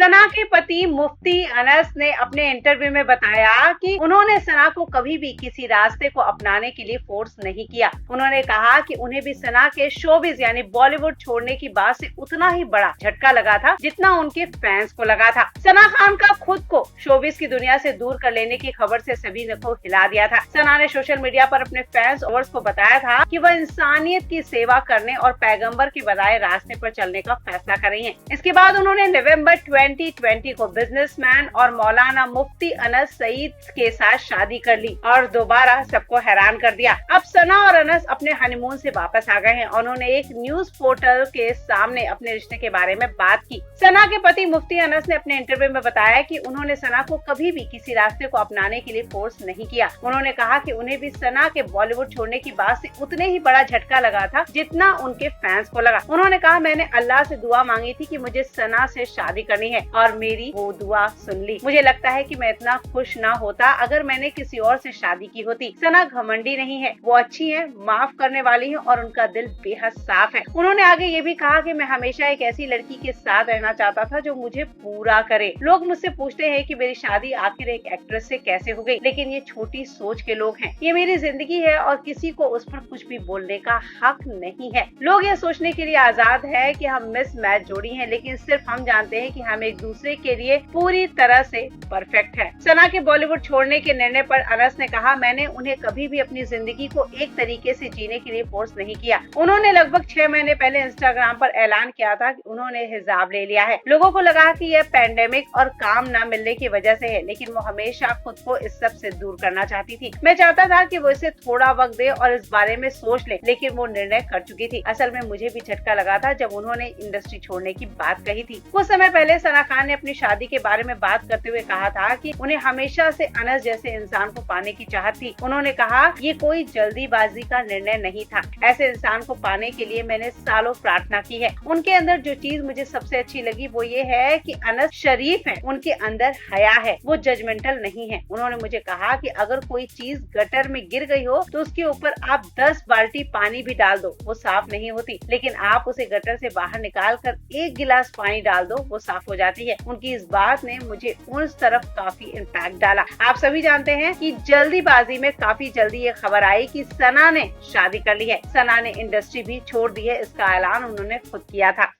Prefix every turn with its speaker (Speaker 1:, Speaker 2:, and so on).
Speaker 1: सना के पति मुफ्ती अनस ने अपने इंटरव्यू में बताया कि उन्होंने सना को कभी भी किसी रास्ते को अपनाने के लिए फोर्स नहीं किया। उन्होंने कहा कि उन्हें भी सना के शोबिज यानी बॉलीवुड छोड़ने की बात से उतना ही बड़ा झटका लगा था जितना उनके फैंस को लगा था। सना खान का खुद को शोबिज की दुनिया से दूर कर लेने की खबर से सभी ने को हिला दिया था। सना ने सोशल मीडिया पर अपने फैंस और को बताया था कि वह इंसानियत की सेवा करने और पैगंबर के बताए रास्ते पर चलने का फैसला कर रही हैं। इसके बाद उन्होंने नवंबर 2020 को बिजनेसमैन और मौलाना मुफ्ती अनस सईद के साथ शादी कर ली और दोबारा सबको हैरान कर दिया। अब सना और अनस अपने हनीमून से वापस आ गए हैं। उन्होंने एक न्यूज पोर्टल के सामने अपने रिश्ते के बारे में बात की। सना के पति मुफ्ती अनस ने अपने इंटरव्यू में बताया कि उन्होंने सना को कभी भी किसी रास्ते को अपनाने के लिए फोर्स नहीं किया। उन्होंने कहा कि उन्हें भी सना के बॉलीवुड छोड़ने की बात से उतने ही बड़ा झटका लगा था जितना उनके फैंस को लगा। उन्होंने कहा, मैंने अल्लाह से दुआ मांगी थी कि मुझे सना से शादी करनी है और मेरी वो दुआ सुन ली। मुझे लगता है कि मैं इतना खुश ना होता अगर मैंने किसी और से शादी की होती। सना घमंडी नहीं है, वो अच्छी है, माफ करने वाली है और उनका दिल बेहद साफ है। उन्होंने आगे ये भी कहा कि मैं हमेशा एक ऐसी लड़की के साथ रहना चाहता था जो मुझे पूरा करे। लोग मुझसे पूछते हैं कि मेरी शादी आखिर एक एक्ट्रेस से कैसे हो गई, लेकिन ये छोटी सोच के लोग हैं। ये मेरी जिंदगी है और किसी को उस पर कुछ भी बोलने का हक नहीं है। लोग ये सोचने के लिए आजाद है कि हम मिस मैच जोड़ी हैं, लेकिन सिर्फ हम जानते हैं कि हम एक दूसरे के लिए पूरी तरह से परफेक्ट है। सना के बॉलीवुड छोड़ने के निर्णय पर अनस ने कहा, मैंने उन्हें कभी भी अपनी जिंदगी को एक तरीके से जीने के लिए फोर्स नहीं किया। उन्होंने लगभग 6 महीने पहले इंस्टाग्राम पर ऐलान किया था कि उन्होंने हिजाब ले लिया है। लोगों को लगा कि यह पैंडेमिक और काम न मिलने की वजह से है, लेकिन वो हमेशा खुद को इस सब से दूर करना चाहती थी। मैं चाहता था कि वो इसे थोड़ा वक्त दे और इस बारे में सोच ले, लेकिन वो निर्णय कर चुकी थी। असल में मुझे भी झटका लगा था जब उन्होंने इंडस्ट्री छोड़ने की बात कही थी। कुछ समय पहले सना खान ने अपनी शादी के बारे में बात करते हुए कहा था कि उन्हें हमेशा से अनस जैसे इंसान को पाने की चाहत थी। उन्होंने कहा, ये कोई जल्दीबाजी का निर्णय नहीं था। ऐसे इंसान को पाने के लिए मैंने सालों प्रार्थना की है। उनके अंदर जो चीज मुझे सबसे अच्छी लगी वो ये है कि अनस शरीफ है, उनके अंदर हया है, वो जजमेंटल नहीं है। उन्होंने मुझे कहा कि अगर कोई चीज गटर में गिर गई हो तो उसके ऊपर आप 10 बाल्टी पानी भी डाल दो, वो साफ नहीं होती, लेकिन आप उसे गटर से बाहर निकाल कर 1 गिलास पानी डाल दो, वो साफ हो जाती है। उनकी इस बात ने मुझे उस तरफ काफी इम्पैक्ट डाला। आप सभी जानते हैं कि जल्दीबाजी में काफी जल्दी ये खबर आई कि सना ने शादी कर ली है। सना ने इंडस्ट्री भी छोड़ दी है, इसका ऐलान उन्होंने खुद किया था।